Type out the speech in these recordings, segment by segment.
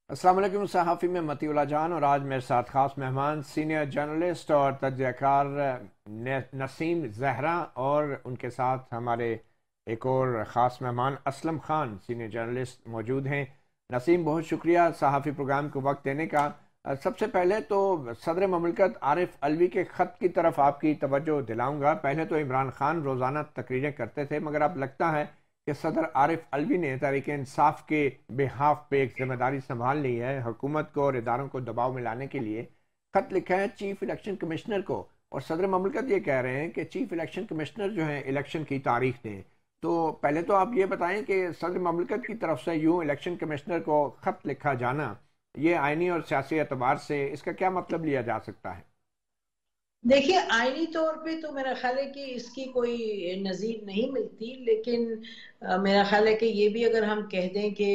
अस्सलाम वालेकुम। सहाफ़ी में मतीउल्लाह जान और आज मेरे साथ ख़ास मेहमान सीनियर जर्नलिस्ट और तजज़ियाकार नसीम ज़हरा और उनके साथ हमारे एक और ख़ास मेहमान असलम ख़ान सीनियर जर्नलिस्ट मौजूद हैं। नसीम, बहुत शुक्रिया सहाफ़ी प्रोग्राम को वक्त देने का। सबसे पहले तो सदर ममलकत आरिफ अलवी के ख़त की तरफ आपकी तवज्जो दिलाऊँगा। पहले तो इमरान ख़ान रोज़ाना तकरीरें करते थे, मगर अब लगता है कि सदर आरिफ अलवी ने तहरीक इंसाफ के बेहाफ पे एक जिम्मेदारी संभाल ली है। हुकूमत को और इदारों को दबाव में लाने के लिए खत लिखा है चीफ इलेक्शन कमिश्नर को, और सदर ममलकत ये कह रहे हैं कि चीफ इलेक्शन कमिश्नर जो है इलेक्शन की तारीख दें। तो पहले तो आप ये बताएं कि सदर ममलकत की तरफ से यूं इलेक्शन कमिश्नर को खत लिखा जाना, ये आइनी और सियासी एतबार से इसका क्या मतलब लिया जा सकता है? देखिए, आईनी तौर पे तो मेरा ख्याल है कि इसकी कोई नज़ीर नहीं मिलती, लेकिन मेरा ख्याल है कि ये भी अगर हम कह दें कि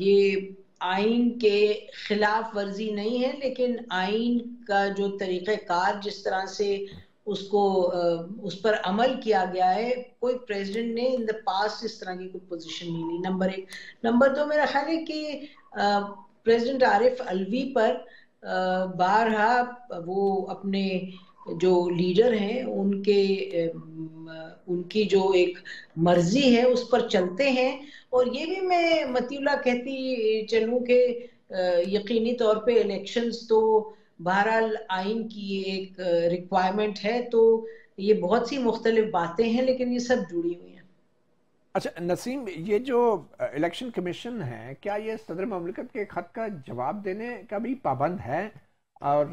ये आइन के खिलाफ वर्जी नहीं है, लेकिन आइन का जो तरीक़ेकार जिस तरह से उसको उस पर अमल किया गया है, कोई प्रेसिडेंट ने इन द पास्ट इस तरह की कोई पोजीशन नहीं ली। नंबर एक। नंबर दो, मेरा ख्याल है कि प्रेसिडेंट आरिफ अलवी पर बारहा वो अपने जो लीडर हैं उनकी जो एक मर्जी है उस पर चलते हैं। और ये भी मैं मतीउल्लाह कहती चलूं कि यकीनी तौर पे इलेक्शंस तो बहरहाल आइन की एक रिक्वायरमेंट है, तो ये बहुत सी मुख्तलिफ बातें हैं, लेकिन ये सब जुड़ी हुई हैं। अच्छा नसीम, ये जो इलेक्शन कमीशन है, क्या ये सदर ममलिकत के खत का जवाब देने का भी पाबंद है? और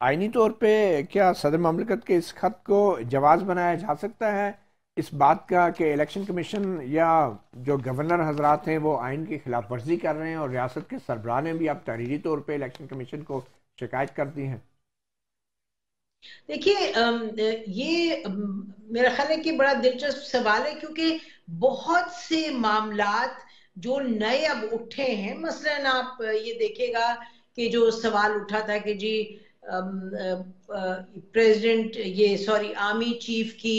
आईनी तौर पे क्या सदर ममलिकत के इस खत को जवाब बनाया जा सकता है इस बात का कि इलेक्शन कमीशन या जो गवर्नर हजरात हैं वो आइन की खिलाफ वर्जी कर रहे हैं, और रियासत के सरबराह ने भी अब तहरीरी तौर पे इलेक्शन कमीशन को शिकायत कर दी है? देखिए, ये मेरा ख्याल है कि बड़ा दिलचस्प सवाल है, क्योंकि बहुत से मामलात जो नए अब उठे हैं, मसलन आप ये देखेगा कि जो सवाल उठा था कि जी प्रेसिडेंट ये सॉरी आर्मी चीफ की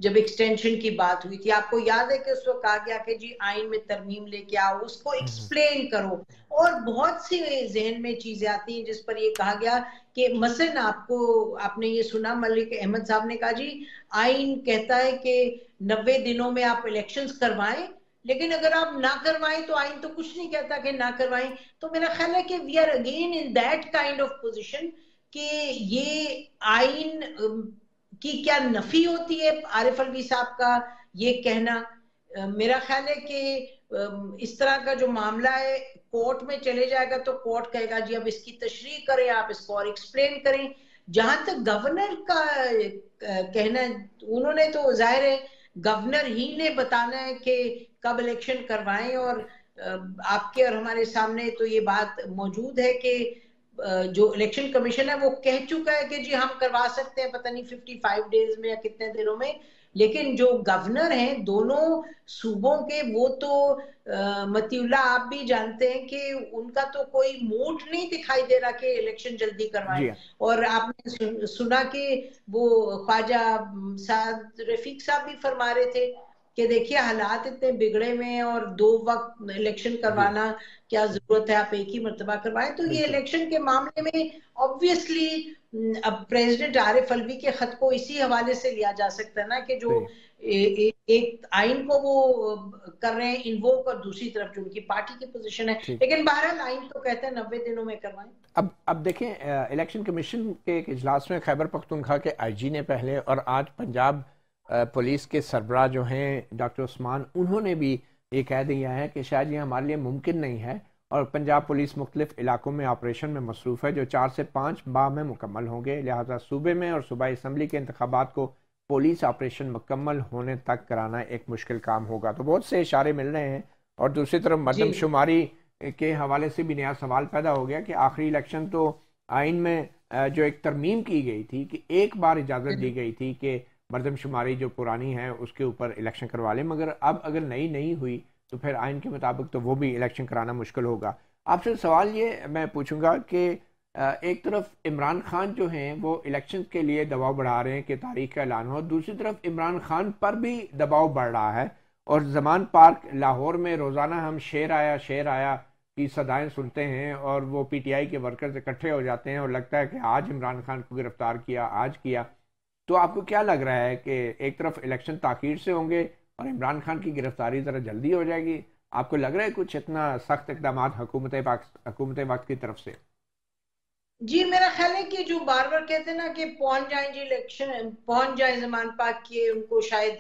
जब एक्सटेंशन की बात हुई थी, आपको याद है कि उस वक्त कहा गया कि जी आइन में तरमीम लेके आओ, उसको हम्म। एक्सप्लेन करो। और बहुत सी जहन में चीजें आती हैं जिस पर ये कहा गया कि मसलन आपने ये सुना, मलिक अहमद साहब ने कहा जी आइन कहता है कि 90 दिनों में आप इलेक्शंस करवाएं, लेकिन अगर आप ना करवाएं तो आइन तो कुछ नहीं कहता कि ना करवाएं। तो मेरा ख्याल है कि we are again in that kind of position कि ये आइन की क्या नफी होती है। आरिफ अलवी साहब का ये कहना, मेरा ख्याल है कि इस तरह का जो मामला है कोर्ट में चले जाएगा तो कोर्ट कहेगा जी अब इसकी तशरीह करें, आप इसको और एक्सप्लेन करें। जहां तक गवर्नर का कहना है, उन्होंने तो जाहिर है गवर्नर ही ने बताना है कि कब इलेक्शन करवाएं। और आपके और हमारे सामने तो ये बात मौजूद है कि जो इलेक्शन कमीशन है वो कह चुका है कि जी हम करवा सकते हैं, पता नहीं 55 डेज में या कितने दिनों में। लेकिन जो गवर्नर हैं दोनों सूबों के, वो तो मतीउल्लाह आप भी जानते हैं कि उनका तो कोई मूड नहीं दिखाई दे रहा कि इलेक्शन जल्दी करवाएं। जी हाँ। और आपने सुना कि वो ख्वाजा साद रफीक साहब भी फरमा रहे थे कि देखिए हालात इतने बिगड़े हुए हैं और दो वक्त इलेक्शन जी, करवाना क्या जरूरत है, आप एक ही मर्तबा करवाएं। तो ये बिल्कुल। इलेक्शन के मामले में ऑब्वियसली अब प्रेसिडेंट आरिफ अलवी के खत को इसी हवाले से लिया जा सकता है ना कि जो सही। एक आइन को वो कर रहे हैं इन्वोक, और दूसरी तरफ जो उनकी पार्टी की पोजीशन है। ठीक। लेकिन बहरहाल आइन तो कहते हैं 90 दिनों में करवाएं। अब देखें, इलेक्शन कमीशन के एक इजलास में खैबर पख्तूनख्वा के आईजी ने पहले, और आज पंजाब पुलिस के सरबराह जो हैं डॉक्टर उस्मान, उन्होंने भी ये कह दिया है कि शायद ये हमारे लिए मुमकिन नहीं है, और पंजाब पुलिस मुख्तलिफ इलाकों में ऑपरेशन में मसरूफ़ है जो 4 से 5 माह में मुकम्मल होंगे। लिहाजा सूबे में और सूबाई असम्बली के इंतखाबात को पुलिस ऑपरेशन मुकम्मल होने तक कराना एक मुश्किल काम होगा। तो बहुत से इशारे मिल रहे हैं। और दूसरी तरफ जी। मरदमशुमारी के हवाले से भी नया सवाल पैदा हो गया कि आखिरी इलेक्शन तो आइन में जो एक तरमीम की गई थी कि एक बार इजाज़त दी गई थी कि मरदमशुमारी जो पुरानी है उसके ऊपर इलेक्शन करवा लें, मगर अब अगर नई नहीं हुई तो फिर आइन के मुताबिक तो वो भी इलेक्शन कराना मुश्किल होगा। आपसे सवाल ये मैं पूछूंगा कि एक तरफ इमरान खान जो हैं वो इलेक्शन के लिए दबाव बढ़ा रहे हैं कि तारीख का ऐलान हो, दूसरी तरफ इमरान खान पर भी दबाव बढ़ रहा है। और जमान पार्क लाहौर में रोज़ाना हम शेर आया की सदाएं सुनते हैं और वो पीटीआई के वर्कर्स इकट्ठे हो जाते हैं और लगता है कि आज इमरान खान को गिरफ्तार किया, आज किया, तो आपको क्या लग रहा है कि एक तरफ इलेक्शन ताखीर से होंगे और इमरान खान की गिरफ्तारी ज़रा जल्दी हो जाएगी? आपको लग रहा है कुछ इतना सख्त इकदाम हुकूमत वक्त की तरफ से? जी, मेरा ख्याल है कि जो बार बार कहते हैं ना कि पहुंच जाए जी इलेक्शन, पहुंच जाए जमान पाक के, उनको शायद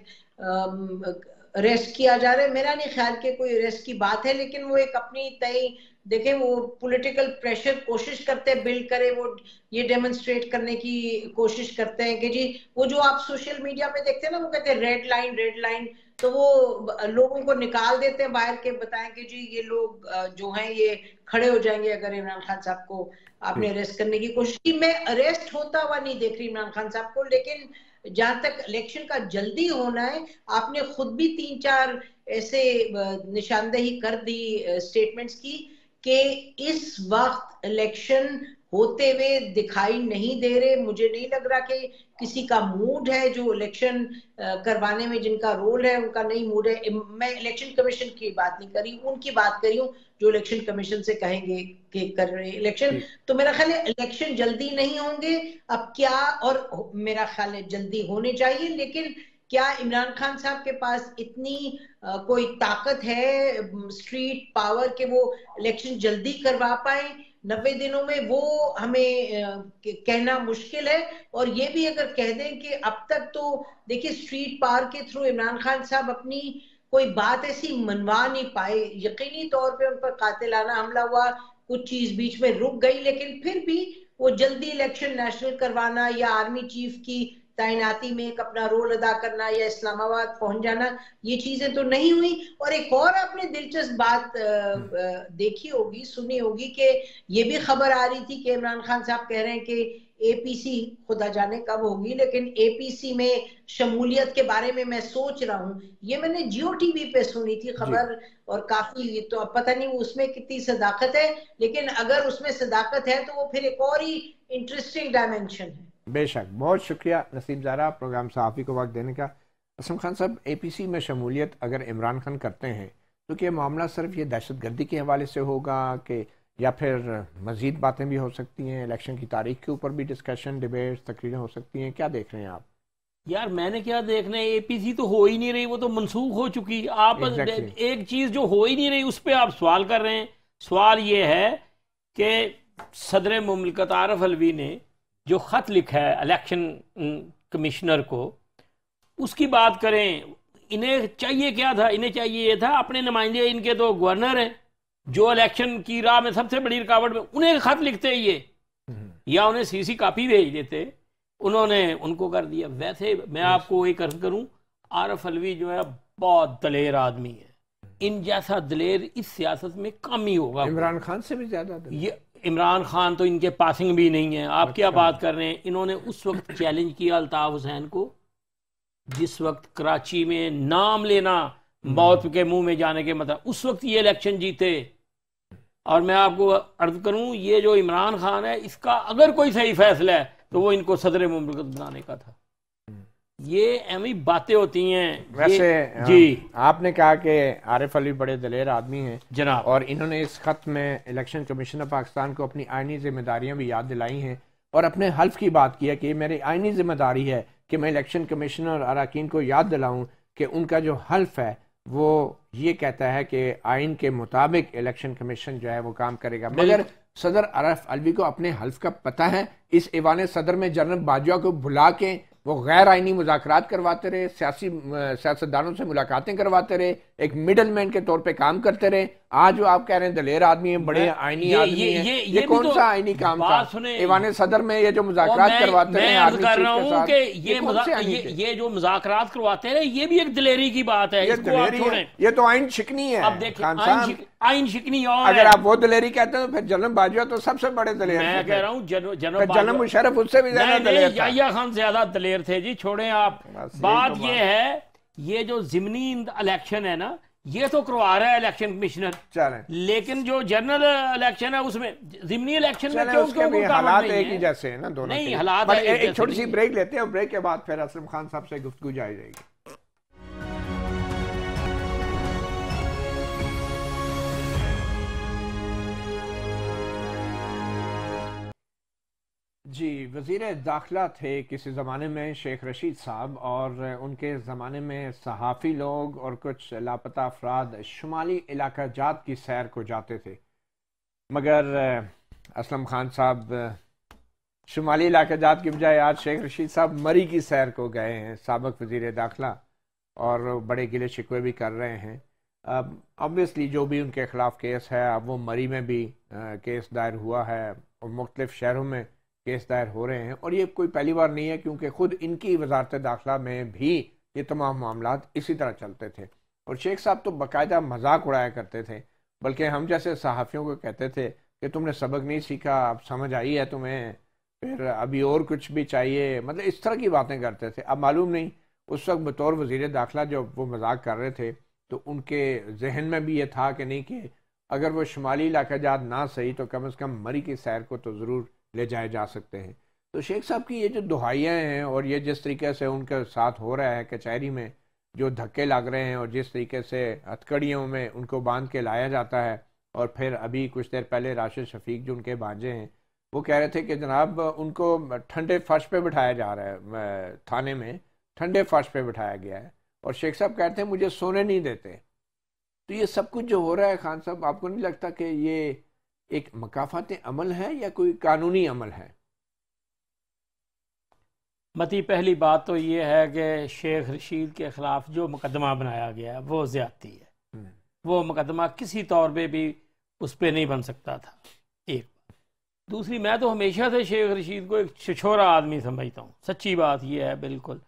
अरेस्ट किया जा रहा है। मेरा नहीं ख्याल कि कोई अरेस्ट की बात है, लेकिन वो एक अपनी तय, देखें, वो पॉलिटिकल प्रेशर कोशिश करते हैं बिल्ड करे, वो ये डेमोन्स्ट्रेट करने की कोशिश करते हैं कि जी वो जो आप सोशल मीडिया पे देखते हैं ना, वो कहते हैं रेड लाइन रेड लाइन, तो वो लोगों को निकाल देते हैं बाहर के, बताएं कि जी ये लोग जो हैं ये खड़े हो जाएंगे अगर इमरान खान साहब को आपने अरेस्ट करने की कोशिश की। मैं अरेस्ट होता हुआ नहीं देख रही इमरान खान साहब को, लेकिन जहां तक इलेक्शन का जल्दी होना है, आपने खुद भी 3-4 ऐसे निशानदेही कर दी स्टेटमेंट्स की कि इस वक्त इलेक्शन होते हुए दिखाई नहीं दे रहे। मुझे नहीं लग रहा कि किसी का मूड है, जो इलेक्शन करवाने में जिनका रोल है उनका नहीं मूड है। मैं इलेक्शन कमीशन की बात नहीं करी, उनकी बात करी हूँ जो इलेक्शन कमीशन से कहेंगे कि कर रहे हैं इलेक्शन। तो मेरा ख्याल है इलेक्शन जल्दी नहीं होंगे अब क्या, और मेरा ख्याल है जल्दी होने चाहिए, लेकिन क्या इमरान खान साहब के पास इतनी कोई ताकत है, स्ट्रीट पावर, के वो इलेक्शन जल्दी करवा पाए 90 दिनों में? वो हमें कहना मुश्किल है। और ये भी अगर कह दें कि अब तक तो देखिए स्ट्रीट पावर के थ्रू इमरान खान साहब अपनी कोई बात ऐसी मनवा नहीं पाए। यकीनी तौर पे उन पर कातिलाना हमला हुआ, कुछ चीज बीच में रुक गई, लेकिन फिर भी वो जल्दी इलेक्शन नेशनल करवाना या आर्मी चीफ की तैनाती में एक अपना रोल अदा करना या इस्लामाबाद पहुंच जाना, ये चीजें तो नहीं हुई। और एक और आपने दिलचस्प बात देखी होगी, सुनी होगी, कि ये भी खबर आ रही थी कि इमरान खान साहब कह रहे हैं कि एपीसी खुदा जाने कब होगी, लेकिन एपीसी में शमूलियत के बारे में मैं सोच रहा हूँ। ये मैंने जियो टीवी पे सुनी थी खबर, और काफी, तो अब पता नहीं उसमें कितनी सदाकत है, लेकिन अगर उसमें सदाकत है तो वो फिर एक और ही इंटरेस्टिंग डायमेंशन है। बेशक, बहुत शुक्रिया नसीम ज़ारा प्रोग्राम सहाफ़ी को वक्त देने का। असलम खान साहब, एपीसी में शमूलियत अगर इमरान खान करते हैं तो क्या मामला सिर्फ ये दहशत गर्दी के हवाले से होगा कि, या फिर मज़ीद बातें भी हो सकती हैं, इलेक्शन की तारीख के ऊपर भी डिस्कशन, डिबेट्स, तकरीरें हो सकती हैं? क्या देख रहे हैं आप? यार मैंने क्या देखना है, एपीसी तो हो ही नहीं रही, वो तो मनसूख हो चुकी। आप एक चीज़ जो हो ही नहीं रही उस पर आप सवाल कर रहे हैं। सवाल ये है कि सदर मुमलिकत आरिफ अलवी ने जो ख़त लिखा है इलेक्शन कमिश्नर को, उसकी बात करें। इन्हें चाहिए क्या था? इन्हें चाहिए ये था, अपने नुमाइंदे, इनके तो गवर्नर हैं जो इलेक्शन की राह में सबसे बड़ी रुकावट में, उन्हें ख़त लिखते ये, या उन्हें सीसी कॉपी भेज देते, उन्होंने उनको कर दिया। वैसे मैं आपको एक अर्ज करूं, आरिफ अलवी जो है बहुत दलेर आदमी है। इन जैसा दलेर इस सियासत में कम ही होगा, इमरान खान से भी ज्यादा। ये इमरान खान तो इनके पासिंग भी नहीं है। आप क्या बात कर रहे हैं? इन्होंने उस वक्त चैलेंज किया अल्ताफ हुसैन को जिस वक्त कराची में नाम लेना मौत के मुंह में जाने के मतलब, उस वक्त ये इलेक्शन जीते। और मैं आपको अर्ज करूं, ये जो इमरान खान है, इसका अगर कोई सही फैसला है तो वो इनको सदर मुमलिकत बनाने का था। ये ऐसी बातें होती हैं। वैसे जी, आपने कहा कि आरिफ अली बड़े दलेर आदमी हैं जनाब, और इन्होंने इस खत में इलेक्शन कमीशन ऑफ पाकिस्तान को अपनी आइनी जिम्मेदारियां भी याद दिलाई हैं और अपने हल्फ की बात की है कि मेरी आइनी जिम्मेदारी है कि मैं इलेक्शन कमीशन और अरकान को याद दिलाऊं कि उनका जो हल्फ है वो ये कहता है कि आइन के मुताबिक इलेक्शन कमीशन जो है वो काम करेगा। मगर सदर आरिफ अलवी को अपने हल्फ का पता है। इस ऐवान सदर में जनरल बाजवा को बुला के वो गैर आइनी मुज़ाकरात करवाते रहे, सियासतदानों से मुलाकातें करवाते रहे, एक मिडल मैन के तौर पे काम करते रहे। आज जो आप कह रहे हैं दलेर आदमी है, बड़े आइनी आदमी है, ये कौन सा आइनी काम था? ऐवान सदर में ये जो मुज़ाकरात करवाते हैं आर्मी चीफ के साथ, ये जो मुज़ाकरात करवाते हैं, ये भी एक दलेरी की बात है। ये तो आइन शिकनी है। अब देखिए, आइन शिकनी और अगर आप वो दलेरी कहते हैं तो फिर जनरल बाजवा तो सबसे बड़े दलेर। मैं कह रहा हूँ जनरल मुशर्रफ उससे भी ज्यादा दलेर था। याहिया खान ज्यादा दलेर थे जी। छोड़ें आप, बात ये है, ये जो ज़िमनी इलेक्शन है ना, ये तो करवा रहा है इलेक्शन कमिश्नर, लेकिन जो जनरल इलेक्शन है उसमें, ज़िमनी इलेक्शन में क्यों हालात एक ही जैसे है ना दोनों? नहीं, हालात एक छोटी सी ब्रेक लेते हैं, ब्रेक के बाद फिर असलम खान साहब से गुफ्तगू जारी रहेगी। जी, वज़ीर दाखिला थे किसी ज़माने में शेख रशीद साहब, और उनके ज़माने में सहाफ़ी लोग और कुछ लापता अफराद शुमाली इलाका जात की सैर को जाते थे, मगर असलम खान साहब शुमाली इलाका जात की बजाय आज शेख रशीद साहब मरी की सैर को गए हैं, साबिक़ वज़ीर दाखिला, और बड़े गिले शिकवे भी कर रहे हैं। अब ऑब्वियसली जो भी उनके ख़िलाफ़ केस है, अब वो मरी में भी केस दायर हुआ है और मुख्तलिफ़ शहरों में केस दायर हो रहे हैं, और ये कोई पहली बार नहीं है, क्योंकि ख़ुद इनकी वजारत दाखिला में भी ये तमाम मामला इसी तरह चलते थे। और शेख साहब तो बाकायदा मजाक उड़ाया करते थे, बल्कि हम जैसे सहाफ़ियों को कहते थे कि तुमने सबक नहीं सीखा, अब समझ आई है तुम्हें, फिर अभी और कुछ भी चाहिए, मतलब इस तरह की बातें करते थे। अब मालूम नहीं उस वक्त बतौर वज़ीर दाखिला जो वो मजाक कर रहे थे, तो उनके जहन में भी ये था कि नहीं, कि अगर वो शुमाली इलाका जात ना सही तो कम से कम मरी की सैर को तो ज़रूर ले जाए जा सकते हैं। तो शेख साहब की ये जो दुहाइयाँ हैं और ये जिस तरीके से उनके साथ हो रहा है कचहरी में, जो धक्के लग रहे हैं और जिस तरीके से हथकड़ियों में उनको बांध के लाया जाता है, और फिर अभी कुछ देर पहले राशिद शफीक जो उनके भांजे हैं वो कह रहे थे कि जनाब उनको ठंडे फर्श पे बिठाया जा रहा है, थाने में ठंडे फर्श पे बिठाया गया है, और शेख साहब कहते हैं मुझे सोने नहीं देते। तो ये सब कुछ जो हो रहा है खान साहब, आपको नहीं लगता कि ये एक मकाफात अमल है या कोई कानूनी अमल है? मती पहली बात तो ये है कि शेख रशीद के ख़िलाफ़ जो मुकदमा बनाया गया है वो ज़्यादती है। वो मुकदमा किसी तौर पे भी उस पर नहीं बन सकता था, एक। दूसरी, मैं तो हमेशा से शेख रशीद को एक छिछोरा आदमी समझता हूँ, सच्ची बात ये है बिल्कुल।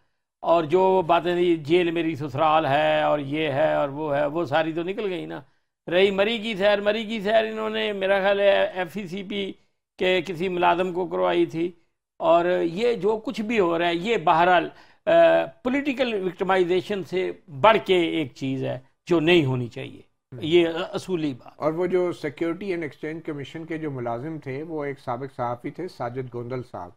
और जो बातें जेल मेरी ससुराल है और ये है और वो है, वो सारी तो निकल गई ना। रही मरी की सैर इन्होंने मेरा ख्याल है FECP के किसी मुलाजम को करवाई थी। और ये जो कुछ भी हो रहा है ये बहरहाल पॉलिटिकल विक्टिमाइजेशन से बढ़ के एक चीज़ है जो नहीं होनी चाहिए, ये असूली बात। और वो जो सिक्योरिटी एंड एक्सचेंज कमीशन के जो मुलाजिम थे वो एक साबिक सहाफ़ी थे, साजिद गोंदल साहब,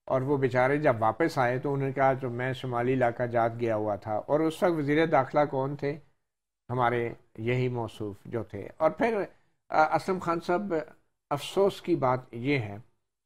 और वो बेचारे जब वापस आए तो उन्होंने कहा तो मैं शुमाली इलाका जात गया हुआ था, और उस वक्त वज़ीर दाखिला कौन थे? हमारे यही मौसूफ जो थे। और फिर असलम खान साहब, अफसोस की बात ये है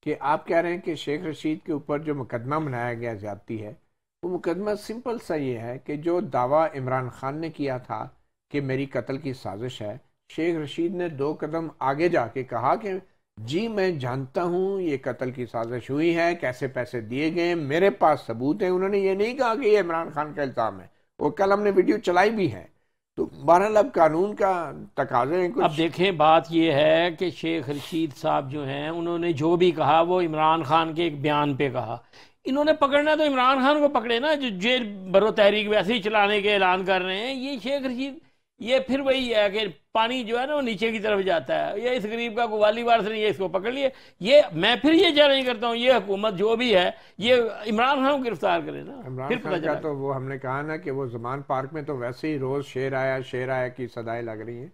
कि आप कह रहे हैं कि शेख रशीद के ऊपर जो मुकदमा बनाया गया ज़्यादती है, वो मुकदमा सिंपल सा ये है कि जो दावा इमरान खान ने किया था कि मेरी कत्ल की साजिश है, शेख रशीद ने 2 कदम आगे जाके कहा कि जी मैं जानता हूँ ये कत्ल की साजिश हुई है, कैसे पैसे दिए गए, मेरे पास सबूत है। उन्होंने ये नहीं कहा कि ये इमरान खान का इल्ज़ाम है, वो कल हमने वीडियो चलाई भी है। तो बहरहाल अब कानून का तकाज़े हैं कुछ। अब देखें, बात यह है कि शेख रशीद साहब जो हैं उन्होंने जो भी कहा वो इमरान खान के एक बयान पे कहा। इन्होंने पकड़ना तो इमरान खान को पकड़े ना, जो जेल भरो तहरीक वैसे ही चलाने के ऐलान कर रहे हैं। ये शेख रशीद, ये फिर वही है कि पानी जो है ना वो नीचे की तरफ जाता है। ये इस गरीब का वाली वार से नहीं, ये इसको पकड़ लिए। ये मैं फिर ये चैलेंज करता हूँ, ये हुकूमत जो भी है ये इमरान खान को गिरफ्तार करे ना। इमरान खान का तो वो हमने कहा ना कि वो ज़मान पार्क में तो वैसे ही रोज़ शेर आया की सदाएं लग रही हैं।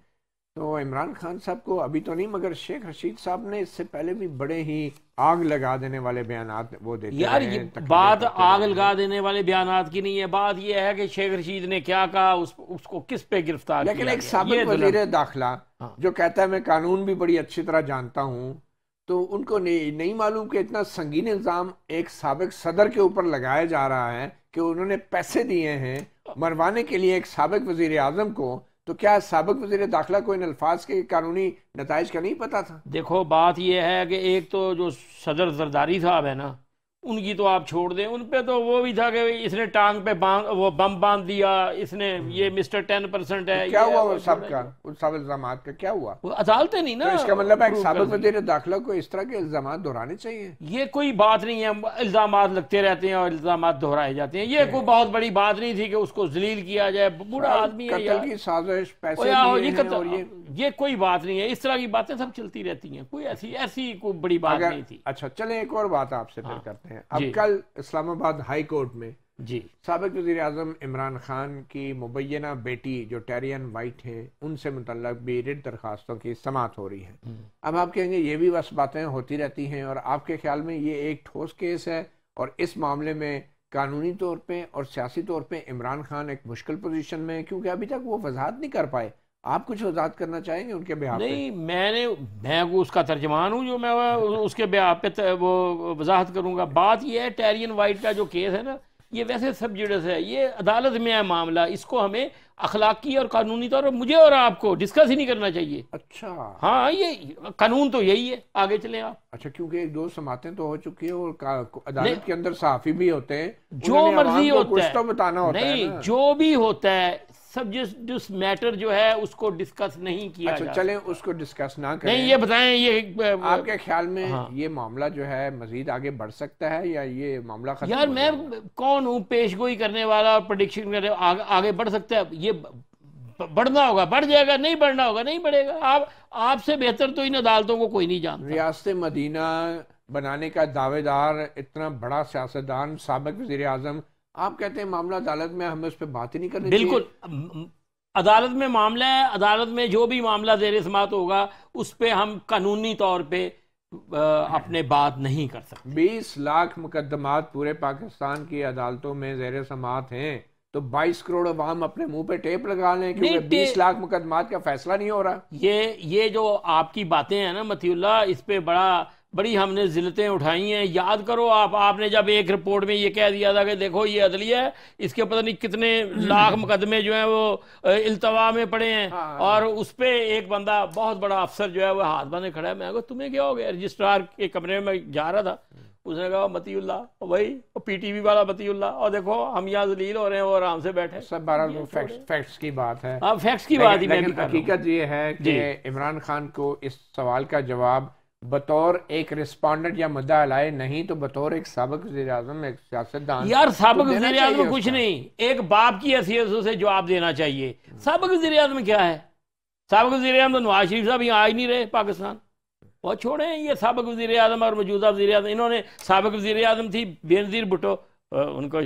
तो इमरान खान साहब को अभी तो नहीं, मगर शेख रशीद साहब ने इससे पहले भी बड़े ही आग लगा देने वाले बयानात वो देते यार। ये बात आग लगा देने वाले बयानात की नहीं है, बात ये है कि शेख रशीद ने क्या कहा, उसको किस पे गिरफ्तार किया। लेकिन एक साबिक वज़ीर दाखिला जो कहता है मैं कानून भी बड़ी अच्छी तरह जानता हूँ, तो उनको नहीं मालूम कि इतना संगीन इल्ज़ाम एक साबिक सदर के ऊपर लगाया जा रहा है कि उन्होंने पैसे दिए हैं मरवाने के लिए एक साबिक वज़ीर आज़म को। तो क्या साबिक वज़ीर दाखिला को इन अल्फाज के कानूनी नताइज का नहीं पता था? देखो, बात यह है कि एक तो जो सदर जरदारी साहब है ना, उनकी तो आप छोड़ दें, उन पे तो वो भी था कि इसने टांग पे वो बम बांध दिया, इसने ये मिस्टर 10% है। क्या हुआ वो सबका, उन सब इल्जामात का क्या हुआ? वो अदालतें नहीं ना। तो इसका मतलब है साबिक वज़ीर दाखिला को इस तरह के इल्जामात दोहराने चाहिए। ये कोई बात नहीं है, इल्जामात लगते रहते हैं और इल्जामात दोहराए जाते हैं। ये कोई बहुत बड़ी बात नहीं थी कि उसको जलील किया जाए, बूढ़ा आदमी है, कत्ल की साजिश, पैसे ये कोई बात नहीं है। इस तरह की बातें सब चलती रहती हैं, कोई ऐसी कोई बड़ी बात नहीं थी। अच्छा, चले एक और बात आपसे फिर करते हैं। अब कल इस्लामाबाद हाई कोर्ट में जी साबिक वज़ीर आज़म इमरान खान की मुबैना बेटी जो टेरियन वाइट हैं, उनसे मुतल्लक भी रिट दरखास्तों की समाअत हो रही है। अब आप कहेंगे ये भी बस बातें होती रहती हैं, और आपके ख्याल में ये एक ठोस केस है, और इस मामले में कानूनी तौर पे और सियासी तौर पे इमरान खान एक मुश्किल पोजीशन में है, क्योंकि अभी तक वो वजाहत नहीं कर पाए आप कुछ वजाहत करना चाहेंगे उनके ब्याह पे? नहीं, मैं उसका तर्जमान हूँ जो मैं उसके ब्याह पे वो वजाहत करूँगा। बात ये है, टेरियन वाइट का जो केस है ना, ये वैसे सब जुड़स है, ये अदालत में है मामला, इसको हमें अखलाकी और कानूनी तौर पर मुझे और आपको डिस्कस ही नहीं करना चाहिए। अच्छा, हाँ, ये कानून तो यही है, आगे चले आप। अच्छा, क्योंकि एक दो समातें तो हो चुकी है और अदालत के अंदर सहाफी भी होते हैं, जो मर्जी होता है, तो बताना होता है नहीं, जो भी होता है, सब्जेक्ट मैटर जो है उसको डिस्कस नहीं किया। अच्छा, चलें उसको डिस्कस ना करें। नहीं, ये बताएं, ये आपके ख्याल में हाँ, ये मामला जो है मजीद आगे बढ़ सकता है या ये मामला खत्म? यार मैं कौन हूँ पेशगोई करने वाला और प्रेडिक्शन करने, आगे बढ़ सकता है, ये बढ़ना होगा बढ़ जाएगा, नहीं बढ़ना होगा नहीं बढ़ेगा। आपसे बेहतर तो इन अदालतों को कोई नहीं जानता। रियासत मदीना बनाने का दावेदार इतना बड़ा सियासतदान, साबिक वज़ीर आज़म, आप कहते हैं मामला अदालत में, हमें उस पर बात ही नहीं करनी चाहिए? बिल्कुल, अदालत में मामला है, अदालत में जो भी मामला ज़ेर समाअत होगा उस पर हम कानूनी तौर पे अपने बात नहीं कर सकते। 20 लाख मुकदमात पूरे पाकिस्तान की अदालतों में ज़ेर समाअत हैं, तो 22 करोड़ अवाम अपने मुंह पे टेप लगा लें क्योंकि 20 लाख मुकदमात का फैसला नहीं हो रहा। ये जो आपकी बातें हैं ना मतीउल्लाह, इस पे बड़ी हमने जिल्लतें उठाई हैं। याद करो आपने जब एक रिपोर्ट में ये कह दिया था कि देखो ये अदलिया है, इसके पता नहीं कितने लाख मुकदमे जो हैं वो इल्तवा में पड़े हैं। हाँ, और उस पर एक बंदा बहुत बड़ा अफसर जो है वो हाथ बांधे खड़ा है। मैं कहा तुम्हें क्या हो गया? रजिस्ट्रार के कमरे में जा रहा था, उसने कहा मतीउल्लाह भाई, पीटीवी वाला मतीउल्लाह, और देखो हम यहाँ जलील हो रहे हैं, वो आराम से बैठे। सब बहरहाल फैक्ट्स की बात है। हाँ, फैक्ट्स की बात ही मैं भी कर रहा हूं। हकीकत ये है कि इमरान खान को इस सवाल का जवाब बतौर एक रिस्पोंडेंट या मुद्दा अलाए नहीं, तो बतौर एक साबिक वज़ीर आज़म, एक सियासतदान, यार साबिक वज़ीर आज़म कुछ नहीं, एक बाप की हैसियत से जवाब देना चाहिए। साबिक वज़ीर आज़म क्या है? साबिक वज़ीर आज़म तो नवाज शरीफ साहब यहाँ आ ही नहीं रहे पाकिस्तान, और छोड़े हैं ये साबिक वज़ीर आज़म और मौजूदा वज़ीर आज़म। इन्होंने साबिक वज़ीर आज़म थी बेनज़ीर भुट्टो, उनको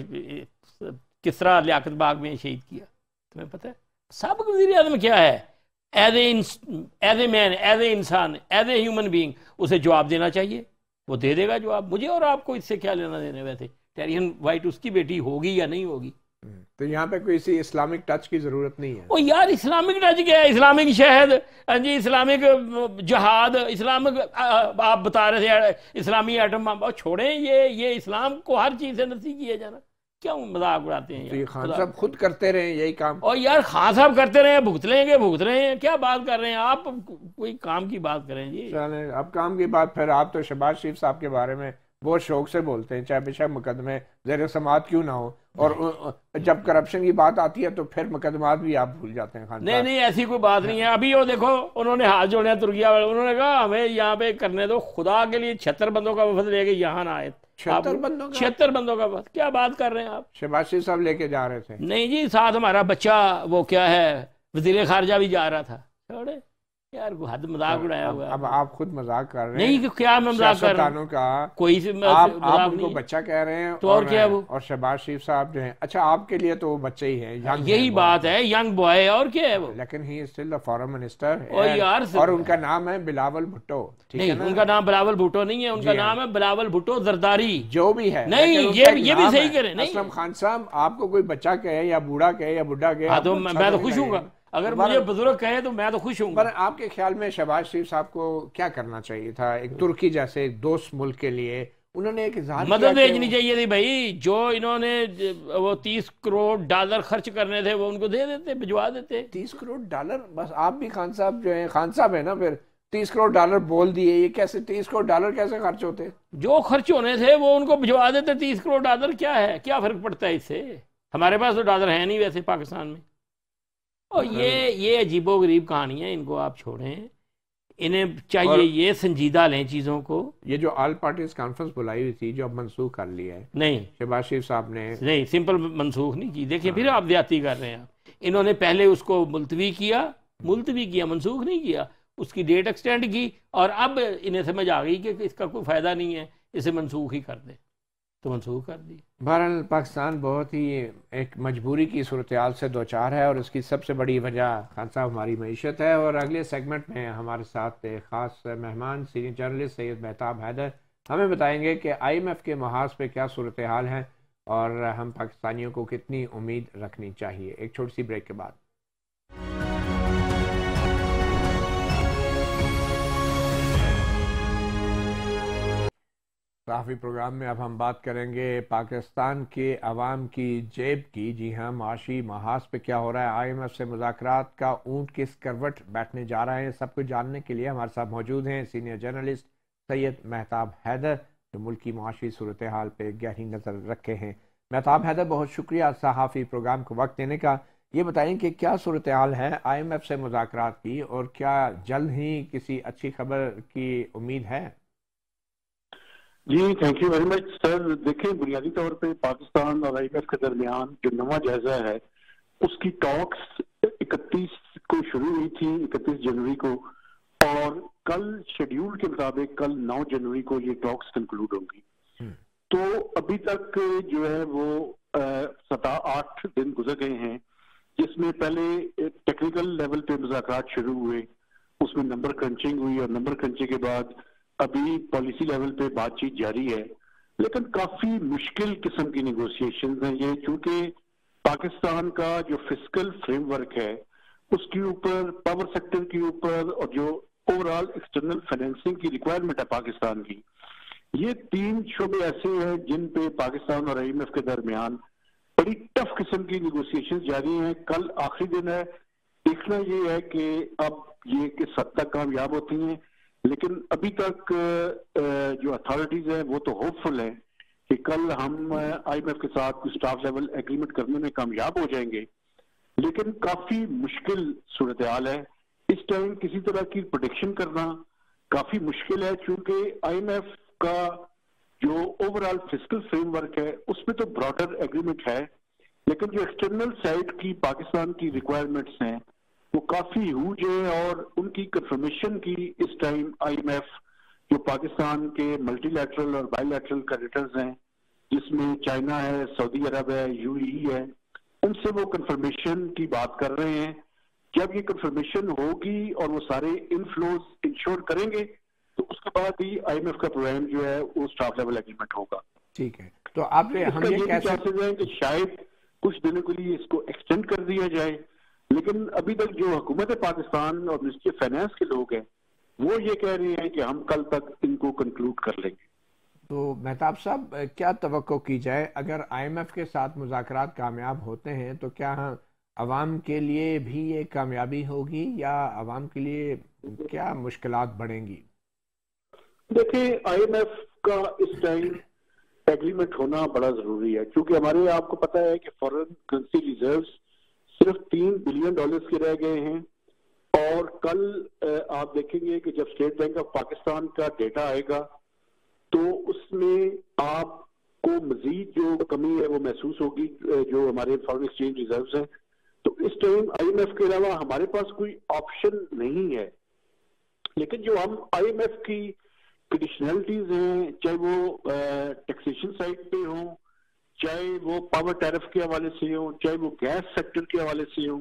किस तरह लियाकत बाग में शहीद किया, तुम्हें पता है? साबिक वज़ीर आज़म क्या है? As a man, as a इंसान, एज ए ह्यूमन बीइंग उसे जवाब देना चाहिए, वो दे देगा जवाब। मुझे और आपको इससे क्या लेना देने? वैसे टेरियन वाइट उसकी बेटी होगी या नहीं होगी, तो यहाँ पे कोई इसी इस्लामिक टच की जरूरत नहीं है। ओ यार, इस्लामिक टच क्या है? इस्लामिक शहद जी, इस्लामिक जहाद, इस्लामिक आप बता रहे थे इस्लामी एटम बम, छोड़ें ये इस्लाम को हर चीज से नसी किया जाना, क्यों मजाक उड़ाते हैं? तो ये खान साहब खुद करते रहे यही काम। और यार खान साहब करते रहे, भुगत रहे हैं, क्या बात कर रहे हैं आप? कोई काम की बात करें जी। चलें, अब काम की बात, फिर आप तो शहबाज शरीफ साहब के बारे में बहुत शौक से बोलते हैं, चाहे बेशक मुकदमे ज़ेर समाअत क्यों ना हो, और जब करप्शन की बात आती है तो फिर मुकदमात भी आप भूल जाते हैं। खान नहीं, ऐसी कोई बात नहीं है। अभी वो देखो, उन्होंने हाथ जोड़े हैं तुर्किया वाले, उन्होंने कहा हमें यहाँ पे करने दो, खुदा के लिए 76 बंदों का वफद लेके यहाँ ना आए। 76 बंदों का वफद? क्या बात कर रहे हैं आप? शहबाज शरीफ साहब लेके जा रहे थे? नहीं जी, साथ हमारा बच्चा वो क्या है वजीर खारजा भी जा रहा था। छोड़े यार, हद मजाक उड़ाया हुआ। अब आप खुद मजाक कर रहे हैं। नहीं, क्या मैं मजाक कर रहा हूँ? का कोई आप उनको बच्चा कह रहे हैं, तो और क्या वो? और शहबाज शरीफ साहब जो हैं, अच्छा आपके लिए तो वो बच्चे ही हैं, यही बात है, यंग बॉय, और क्या है वो? लेकिन he is still the foreign minister, और उनका नाम है बिलावल भुट्टो। नहीं, उनका नाम बिलावल भुट्टो नहीं है, उनका नाम है बिलावल भुट्टो जरदारी, जो भी है। नहीं, ये भी सही करे। नहीं, असलम खान साहब, आपको कोई बच्चा कहे या बूढ़ा कहे या बुढ़ा कहे, तो मैं तो खुश हूँ। अगर मुझे बुजुर्ग कहे तो मैं तो खुश हूँ। पर आपके ख्याल में शहबाज शरीफ साहब को क्या करना चाहिए था? एक तुर्की जैसे एक दोस्त मुल्क के लिए उन्होंने एक मदद भेजनी चाहिए थी भाई। जो इन्होंने वो 30 करोड़ डॉलर खर्च करने थे वो उनको दे देते, भिजवा देते। 30 करोड़ डॉलर? बस आप भी खान साहब जो है, खान साहब है ना, फिर 30 करोड़ डॉलर बोल दिए, ये कैसे 30 करोड़ डॉलर कैसे खर्च होते? जो खर्च होने थे वो उनको भिजवा देते। 30 करोड़ डॉलर क्या है, क्या फर्क पड़ता है इससे? हमारे पास तो डॉलर है नहीं वैसे पाकिस्तान में। और ये अजीबो गरीब कहानी है, इनको आप छोड़ें। इन्हें चाहिए ये संजीदा लें चीज़ों को। ये जो ऑल पार्टीज कॉन्फ्रेंस बुलाई हुई थी, जो अब मनसूख कर ली है, नहीं शहबाज शरीफ साहब ने नहीं, सिंपल मनसूख नहीं की। देखिए फिर आप ज्यादती कर रहे हैं आप। इन्होंने पहले उसको मुलतवी किया, मनसूख नहीं किया, उसकी डेट एक्सटेंड की, और अब इन्हें समझ आ गई कि इसका कोई फ़ायदा नहीं है, इसे मनसूख ही कर दे, तो मनसूख कर दी। बहरहाल पाकिस्तान बहुत ही एक मजबूरी की सूरत-ए-हाल से दो चार है, और इसकी सबसे बड़ी वजह खान साहब हमारी मईशत है। और अगले सेगमेंट में हमारे साथ एक ख़ास मेहमान सीनियर जर्नलिस्ट सैयद मेहताब हैदर हमें बताएंगे कि IMF के महाज पे क्या सूरत-ए-हाल है और हम पाकिस्तानियों को कितनी उम्मीद रखनी चाहिए। एक छोटी सी ब्रेक के बाद। सहाफ़ी प्रोग्राम में अब हम बात करेंगे पाकिस्तान के अवाम की जेब की। जी हाँ, माशी महाज पे क्या हो रहा है, IMF से मुज़ाकरात का ऊँट किस करवट बैठने जा रहा है, सब कुछ जानने के लिए हमारे साथ मौजूद हैं सीनियर जर्नलिस्ट सैयद महताब हैदर, जो मुल्क की माशी सूरत हाल पर गहरी नज़र रखे हैं। महताब हैदर, बहुत शुक्रिया सहाफ़ी प्रोग्राम को वक्त देने का। ये बताएं कि क्या सूरत हाल है IMF से मुज़ाकरात की, और क्या जल्द ही किसी अच्छी खबर की उम्मीद है? जी, thank you very much sir. देखें, बुनियादी तौर पे पाकिस्तान और IMF के दरमियान जो नवा जायजा है उसकी टॉक्स 31 को शुरू हुई थी, 31 जनवरी को, और कल शेड्यूल के मुताबिक कल 9 जनवरी को ये टॉक्स कंक्लूड होंगी। तो अभी तक जो है वो 7-8 दिन गुजर गए हैं, जिसमें पहले टेक्निकल लेवल पे मुज़ाकरात शुरू हुए, उसमें नंबर क्रंचिंग हुई, और नंबर क्रंचिंग के बाद अभी पॉलिसी लेवल पे बातचीत जारी है। लेकिन काफी मुश्किल किस्म की नेगोशिएशंस हैं ये, क्योंकि पाकिस्तान का जो फिस्कल फ्रेमवर्क है उसके ऊपर, पावर सेक्टर के ऊपर, और जो ओवरऑल एक्सटर्नल फाइनेंसिंग की रिक्वायरमेंट है पाकिस्तान की, ये 3 शोबे ऐसे हैं जिन पे पाकिस्तान और IMF के दरमियान बड़ी टफ किस्म की नेगोशिएशंस जारी हैं। कल आखिरी दिन है, देखना ये है कि अब ये किस हद तक कामयाब होती हैं। लेकिन अभी तक जो अथॉरिटीज है वो तो होपफुल है कि कल हम IMF के साथ कुछ स्टाफ लेवल एग्रीमेंट करने में कामयाब हो जाएंगे। लेकिन काफी मुश्किल सूरत हाल है इस टाइम, किसी तरह की प्रोडिक्शन करना काफी मुश्किल है, क्योंकि IMF का जो ओवरऑल फिस्कल फ्रेमवर्क है उसमें तो ब्रॉडर एग्रीमेंट है, लेकिन जो एक्सटर्नल साइड की पाकिस्तान की रिक्वायरमेंट्स हैं वो काफी ह्यूज है, और उनकी कंफर्मेशन की इस टाइम IMF जो पाकिस्तान के मल्टीलैटरल और बायलैटरल क्रेडिटर्स हैं, जिसमें चाइना है, सऊदी अरब है, UAE है, उनसे वो कंफर्मेशन की बात कर रहे हैं। जब ये कंफर्मेशन होगी और वो सारे इनफ्लोज इंश्योर करेंगे तो उसके बाद ही IMF का प्रोग्राम जो है वो स्टाफ लेवल एग्रीमेंट होगा। ठीक है, तो आप हम ये कह सकते हैं कि शायद कुछ दिनों के लिए इसको एक्सटेंड कर दिया जाए, लेकिन अभी तक जो हुकूमत पाकिस्तान और मिनिस्ट्री ऑफ फाइनेंस के लोग हैं वो ये कह रहे हैं कि हम कल तक इनको कंक्लूड कर लेंगे। तो महताब साहब, क्या तवक्को की जाए अगर IMF के साथ मुज़ाकरात कामयाब होते हैं, तो क्या अवाम के लिए भी ये कामयाबी होगी, या अवाम के लिए क्या मुश्किलात बढ़ेंगी? देखिए, IMF का इस टाइम एग्रीमेंट होना बड़ा जरूरी है, क्योंकि हमारे आपको पता है कि फॉरेन करेंसी रिजर्व्स सिर्फ $3 बिलियन के रह गए हैं। और कल आप देखेंगे कि जब स्टेट बैंक ऑफ पाकिस्तान का डेटा आएगा तो उसमें आपको मजीद जो कमी है वो महसूस होगी, जो हमारे फॉरेन एक्सचेंज रिजर्व्स हैं। तो इस टाइम IMF के अलावा हमारे पास कोई ऑप्शन नहीं है। लेकिन जो हम IMF की कंडीशनलिटीज हैं, चाहे वो टैक्सेशन साइड पे हो, चाहे वो पावर टैरिफ के हवाले से हो, चाहे वो गैस सेक्टर के हवाले से हो,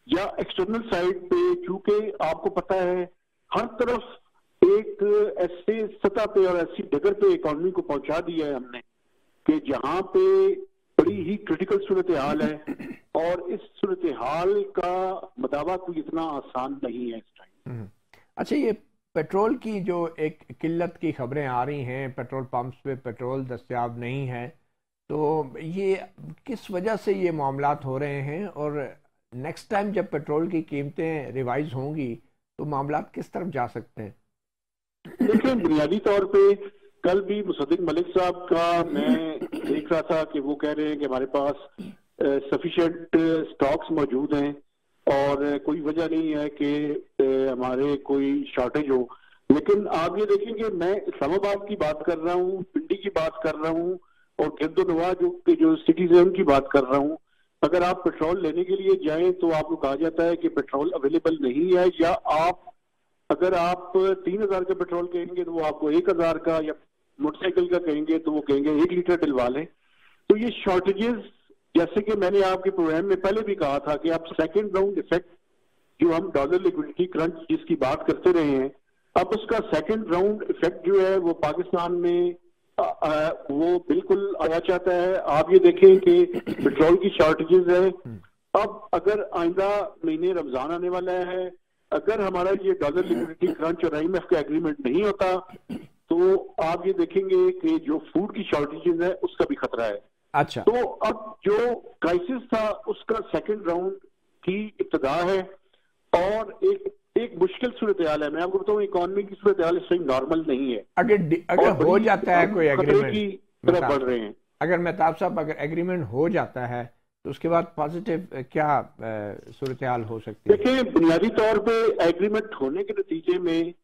या एक्सटर्नल साइड पे, क्योंकि आपको पता है हर तरफ एक ऐसे सतह पे और ऐसी डगर पे इकोनॉमी को पहुंचा दिया है हमने कि जहां पे बड़ी ही क्रिटिकल सूरत हाल है, और इस सूरत हाल का मदावा कोई इतना आसान नहीं है इस टाइम। अच्छा, ये पेट्रोल की जो एक किल्लत की खबरें आ रही हैं, पेट्रोल पंप्स पे पेट्रोल दस्तयाब नहीं है, तो ये किस वजह से ये मामलात हो रहे हैं, और नेक्स्ट टाइम जब पेट्रोल की कीमतें रिवाइज होंगी तो मामलात किस तरफ जा सकते हैं? देखिए, बुनियादी तौर पे कल भी मुसद्दिक मलिक साहब का मैं देख रहा था कि वो कह रहे हैं कि हमारे पास सफिशिएंट स्टॉक्स मौजूद हैं और कोई वजह नहीं है कि हमारे कोई शॉर्टेज हो। लेकिन आप ये देखेंगे, मैं इस्लामाबाद की बात कर रहा हूँ, पिंडी की बात कर रहा हूँ, और गिरदोनवा जो सिटीज है उनकी बात कर रहा हूँ। अगर आप पेट्रोल लेने के लिए जाएं तो आपको कहा जाता है कि पेट्रोल अवेलेबल नहीं है, या अगर आप 3000 का पेट्रोल कहेंगे तो वो आपको 1000 का, या मोटरसाइकिल का कहेंगे तो वो कहेंगे 1 लीटर डलवा लें। तो ये शॉर्टेजेस, जैसे कि मैंने आपके प्रोग्राम में पहले भी कहा था कि आप सेकेंड राउंड इफेक्ट जो हम डॉलर लिक्विडिटी क्रंच जिसकी बात करते रहे हैं, अब उसका सेकेंड राउंड इफेक्ट जो है वो पाकिस्तान में वो बिल्कुल आना चाहता है। आप ये देखें कि पेट्रोल की शॉर्टेजेस है। अब अगर आइंदा महीने रमजान आने वाला है, अगर हमारा ये डॉलर लिक्विडिटी क्रंच और IMF का एग्रीमेंट नहीं होता तो तो आप ये देखेंगे कि जो फूड की शॉर्टेजेस है उसका भी खतरा है। अच्छा, तो अब जो क्राइसिस था उसका सेकंड राउंड की इब्तिदा है और एक मुश्किल सूरत हाल है। मैं आपको बताऊं, इकोनॉमी की सूरत हाल इस टाइम नॉर्मल नहीं है। अगर हो जाता है कोई एग्रीमेंट की तरफ बढ़ रहे हैं, अगर मेहताब साहब अगर एग्रीमेंट हो जाता है तो उसके बाद पॉजिटिव क्या सूरत हाल हो सकती है? देखिए, बुनियादी तौर पे एग्रीमेंट होने के नतीजे में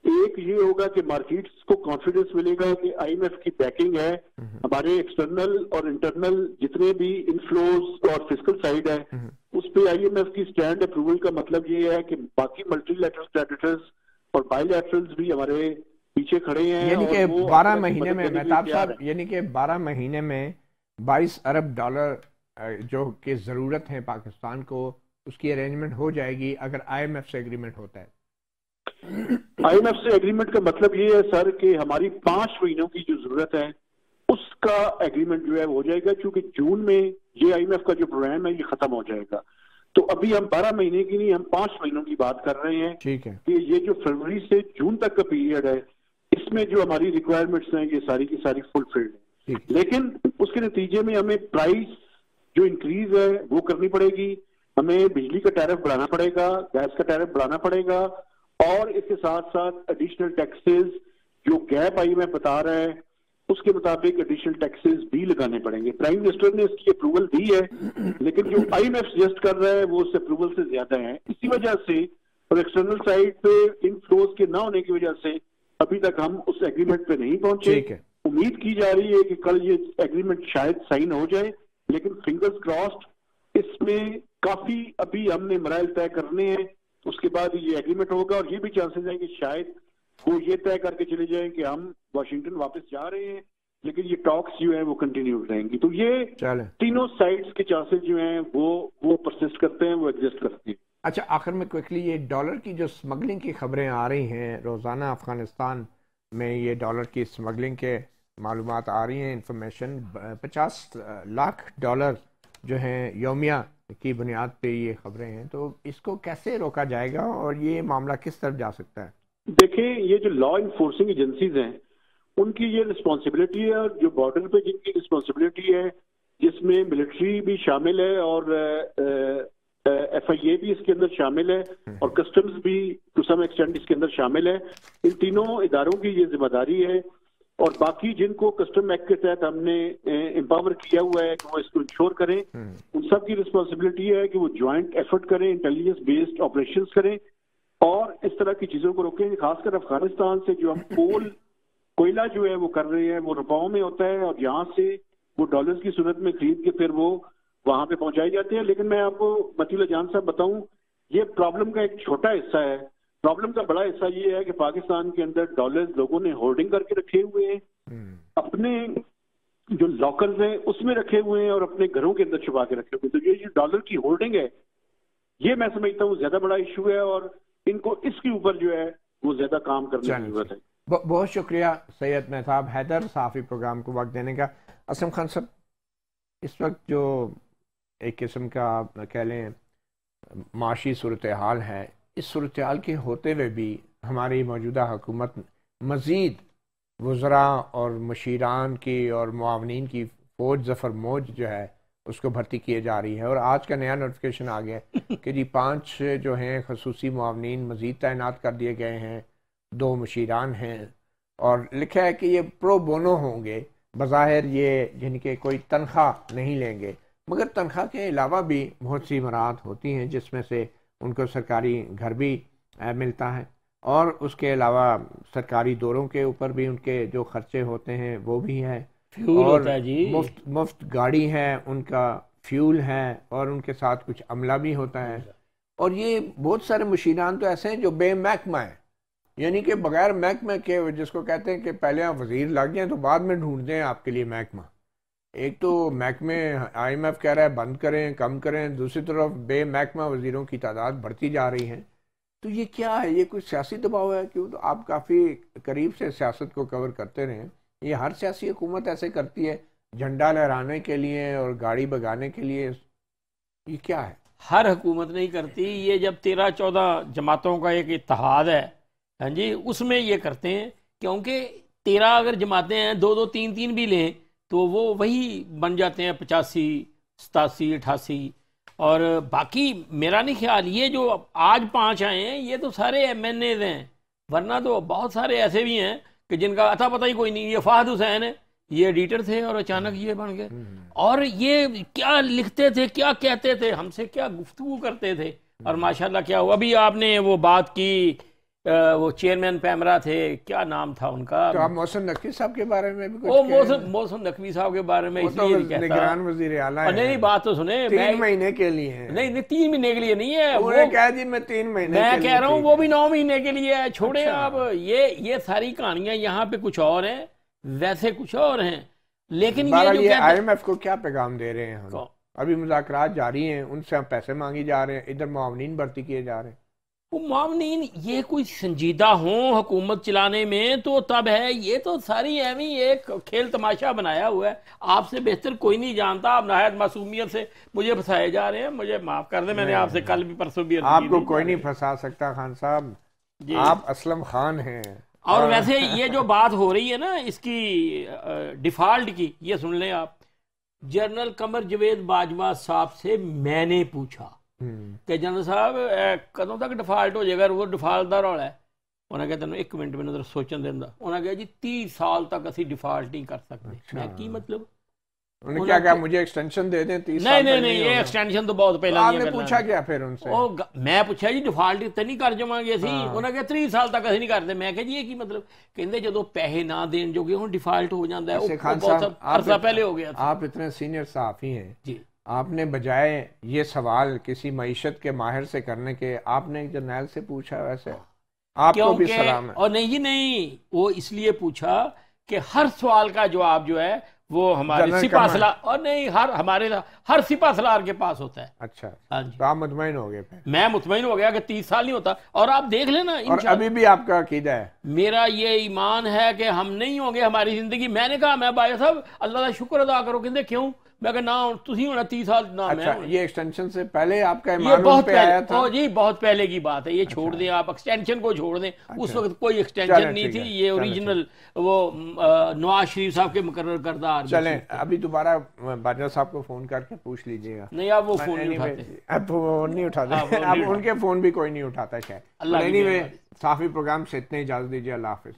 एक ये होगा कि मार्केट्स को कॉन्फिडेंस मिलेगा कि आईएमएफ की बैकिंग है। हमारे एक्सटर्नल और इंटरनल जितने भी इनफ्लोज और फिस्कल साइड है उस पे आईएमएफ की स्टैंड अप्रूवल का मतलब ये है कि बाकी मल्टीलैटरल क्रेडिटर्स और बायलैटरल्स भी हमारे पीछे खड़े हैं। यानी कि 12 महीने में मेहताब साहब, यानी कि 12 महीने में 22 अरब डॉलर जो की जरूरत है पाकिस्तान को, उसकी अरेंजमेंट हो जाएगी अगर आईएमएफ से एग्रीमेंट होता है। आईएमएफ से एग्रीमेंट का मतलब ये है सर कि हमारी 5 महीनों की जो जरूरत है उसका एग्रीमेंट जो है हो जाएगा, क्योंकि जून में ये आईएमएफ का जो प्रोग्राम है ये खत्म हो जाएगा। तो अभी हम 12 महीने की नहीं, हम 5 महीनों की बात कर रहे हैं। ठीक है कि ये जो फरवरी से जून तक का पीरियड है इसमें जो हमारी रिक्वायरमेंट्स हैं ये सारी की सारी फुलफिल्ड है। लेकिन उसके नतीजे में हमें प्राइस जो इंक्रीज है वो करनी पड़ेगी, हमें बिजली का टैरिफ बढ़ाना पड़ेगा, गैस का टैरिफ बढ़ाना पड़ेगा और इसके साथ साथ एडिशनल टैक्सेस जो गैप आईएमएफ बता रहा है उसके मुताबिक एडिशनल टैक्सेस भी लगाने पड़ेंगे। प्राइम मिनिस्टर ने इसकी अप्रूवल दी है लेकिन जो आईएमएफ सजेस्ट कर रहा है वो उस अप्रूवल से ज्यादा है। इसी वजह से और एक्सटर्नल साइड पे इनफ्लोज के ना होने की वजह से अभी तक हम उस एग्रीमेंट पे नहीं पहुंचे। उम्मीद की जा रही है कि कल ये एग्रीमेंट शायद साइन हो जाए, लेकिन फिंगर्स क्रॉस्ड इसमें काफी अभी हमने मराइल तय करने हैं, उसके बाद ये एग्रीमेंट होगा और ये भी चांसेस हैं कि शायद वो ये तय करके चले जाएं कि हम वाशिंगटन वापस जा रहे हैं, लेकिन ये टॉक्स जो है वो कंटिन्यू रहेंगी। तो ये तीनों साइड्स के चांसेस जो हैं वो परसिस्ट करते हैं, वो एग्जिस्ट करते हैं। अच्छा, आखिर में क्विकली ये डॉलर की जो स्मगलिंग की खबरें आ रही हैं रोज़ाना, अफगानिस्तान में ये डॉलर की स्मगलिंग के मालूमात आ रही हैं, इंफॉर्मेशन 50 लाख डॉलर जो हैं यौमिया की बुनियाद पे ये खबरें हैं, तो इसको कैसे रोका जाएगा और ये मामला किस तरफ जा सकता है? देखिए, ये जो लॉ इन्फोर्सिंग एजेंसीज हैं उनकी ये रिस्पॉन्सिबिलिटी है और जो बॉर्डर पे जिनकी रिस्पॉन्सिबिलिटी है जिसमें मिलिट्री भी शामिल है और FIA भी इसके अंदर शामिल है और कस्टम्स भी टू सम एक्सटेंट इसके अंदर शामिल है। इन तीनों इदारों की ये जिम्मेदारी है और बाकी जिनको कस्टम एक्ट के तहत हमने एम्पावर किया हुआ है कि वो इसको इंश्योर करें, उन सब की रिस्पॉन्सिबिलिटी है कि वो ज्वाइंट एफर्ट करें, इंटेलिजेंस बेस्ड ऑपरेशंस करें और इस तरह की चीजों को रोकें। खासकर अफगानिस्तान से जो हम कोयला जो है वो कर रहे हैं वो रुपयों में होता है और यहाँ से वो डॉलर्स की सूरत में खरीद के फिर वो वहां पे पहुंचाए जाते हैं। लेकिन मैं आपको मतीउल्ला जान साहब बताऊं, ये प्रॉब्लम का एक छोटा हिस्सा है। प्रॉब्लम का बड़ा हिस्सा ये है कि पाकिस्तान के अंदर डॉलर्स लोगों ने होर्डिंग करके रखे हुए हैं, अपने जो लॉकर्स हैं उसमें रखे हुए हैं और अपने घरों के अंदर छुपा के रखे हुए हैं। तो ये जो डॉलर की होर्डिंग है ये मैं समझता हूँ ज्यादा बड़ा इशू है और इनको इसके ऊपर जो है वो ज्यादा काम करने की जरूरत है। बहुत शुक्रिया सैयद मेहताब हैदर, साफी प्रोग्राम को वक्त देने का। असलम खान साहब, इस वक्त जो एक किस्म का कह लें माशी सूरत हाल है, इस सूरत हाल के होते हुए भी हमारी मौजूदा हुकूमत मज़ीद वज़रा और मशीरान की और मुआवनीन की फ़ौज ज़फ़र मौज जो है उसको भर्ती किए जा रही है। और आज का नया नोटिफिकेशन आ गया कि जी 5 जो हैं खसूसी मुआवनीन मज़ीद तैनात कर दिए गए हैं, 2 मशीरान हैं और लिखा है कि ये प्रो बोनो होंगे। बज़ाहिर ये जिनके कोई तनख्वाह नहीं लेंगे, मगर तनख्वाह के अलावा भी बहुत सी मराहत होती हैं जिसमें से उनको सरकारी घर भी मिलता है और उसके अलावा सरकारी दौरों के ऊपर भी उनके जो खर्चे होते हैं वो भी है, फ्यूल और होता है जी, मुफ्त गाड़ी है, उनका फ्यूल है और उनके साथ कुछ अमला भी होता है। और ये बहुत सारे मशीरान तो ऐसे हैं जो बेमहकमा है, यानी कि बगैर महकमे के, जिसको कहते हैं कि पहले आप वजीर लग जाएं तो बाद में ढूंढते हैं आपके लिए महकमा। एक तो महकमे IMF कह रहा है बंद करें, कम करें, दूसरी तरफ बेमहकमा वजीरों की तादाद बढ़ती जा रही है। तो ये क्या है? ये कुछ सियासी दबाव है? क्यों? तो आप काफ़ी करीब से सियासत को कवर करते रहे, ये हर सियासी हुकूमत ऐसे करती है, झंडा लहराने के लिए और गाड़ी भगाने के लिए। ये क्या है? हर हुकूमत नहीं करती, ये जब 13-14 जमातों का एक इत्तेहाद है, हाँ जी, उसमें ये करते हैं, क्योंकि 13 अगर जमाते हैं, 2 2 3 3 भी लें तो वो वही बन जाते हैं 85 87 88। और बाकी मेरा नहीं ख्याल ये जो आज 5 आए हैं ये तो सारे MNAs हैं, वरना तो बहुत सारे ऐसे भी हैं कि जिनका अता पता ही कोई नहीं। ये फहद हुसैन है, ये एडिटर थे और अचानक ये बन गए। और ये क्या लिखते थे, क्या कहते थे, हमसे क्या गुफ्तगू करते थे। और माशाल्लाह क्या हुआ, अभी आपने वो बात की, वो चेयरमैन पैमरा थे, क्या नाम था उनका, तो आप मोहसिन नकवी साहब के बारे में भी कुछ मोहसिन नकवी साहब के बारे में इसलिए नहीं कहता, निगरान वज़ीर आला है। नहीं बात तो सुने, 3 महीने के लिए है। नहीं 3 महीने के लिए नहीं है, वो कह दी मैं 3 महीने, मैं कह रहा हूँ वो भी 9 महीने के लिए है। छोड़े आप, ये सारी कहानियां यहाँ पे कुछ और हैं, वैसे कुछ और हैं। लेकिन ये IMF को क्या पैगाम दे रहे हैं हम? अभी मुज़ाकरात जारी हैं, उनसे हम पैसे मांगी जा रहे हैं, इधर मुआवनीन भर्ती किए जा रहे हैं। वो मुआवनीन ये कोई संजीदा हों हुकूमत चलाने में तो तब है, ये तो सारी एवं एक खेल तमाशा बनाया हुआ है। आपसे बेहतर कोई नहीं जानता, आप नहायत मासूमियत से मुझे फंसाए जा रहे हैं, मुझे माफ कर दे, मैंने आपसे कल भी परसों भी आपको कोई नहीं फंसा सकता खान साहब, आप असलम खान हैं। और वैसे ये जो बात हो रही है ना इसकी डिफॉल्ट की, ये सुन लें आप, जनरल कमर जवेद बाजवा साहब से मैंने पूछा कि जनरल साहब कदों तक डिफाल्ट हो जाएगा, वो डिफाल्ट का रौला है। उन्हें कहा तेन 1 मिनट मैंने जरा सोचन देंदा। उन्हें कहा जी 30 साल तक असी डिफाल्ट नहीं कर सकते। अच्छा। मैं की मतलब, उन्हें क्या कहा, मुझे एक्सटेंशन दे दें 30 साल? नहीं ये एक्सटेंशन तो बहुत पहले आपने पूछा क्या फिर उनसे? मैं पूछा जी डिफाल्ट तो नहीं कर जावांगे असी। उन्हें कहा 30 साल तक असी नहीं करते। मैं कहा जी ये की मतलब, कहते जो पैसे ना देन जोगे हुण डिफाल्ट हो जाता है, वो बहुत अरसा पहले हो गया। आप इतने सीनियर सहाफ़ी हैं जी, आपने बजाय ये सवाल किसी मईशत के माहिर से करने के, आपने जर्नैल से पूछा। वैसे आपको भी सलाम है। और नहीं वो इसलिए पूछा कि हर सवाल का जवाब जो है वो हमारे सिपा सलार, और नहीं हर सिपा सलार के पास होता है। अच्छा, तो आप मुतमईन हो गए? मैं मुतमईन हो गया कि 30 साल नहीं होता। और आप देख लेना, और अभी भी आपका अकीदा है? मेरा ये ईमान है कि हम नहीं होंगे हमारी जिंदगी। मैंने कहा मैं भाई साहब अल्लाह का शुक्र अदा करो। कहते क्यों? मैं कहा ना तुसी होना 30 साल ना। अच्छा, मैं ये एक्सटेंशन से पहले आपका ये बहुत पहले आया था? जी बहुत पहले की बात है। ये छोड़ दें आप, एक्सटेंशन को छोड़ दें। उस वक्त कोई एक्सटेंशन नहीं थी, ये ओरिजिनल वो नवाज शरीफ साहब के मुकर्रर करदा। चलें अभी दोबारा बाजवा साहब को फोन करके पूछ लीजिएगा। नहीं आप वो फोन नहीं उठाते, अब फोन नहीं उठाते, अब उनके फोन भी कोई नहीं उठाता शायद। एनीवे, साफी प्रोग्राम से इतने इजाजत दीजिए, अल्लाह हाफिज।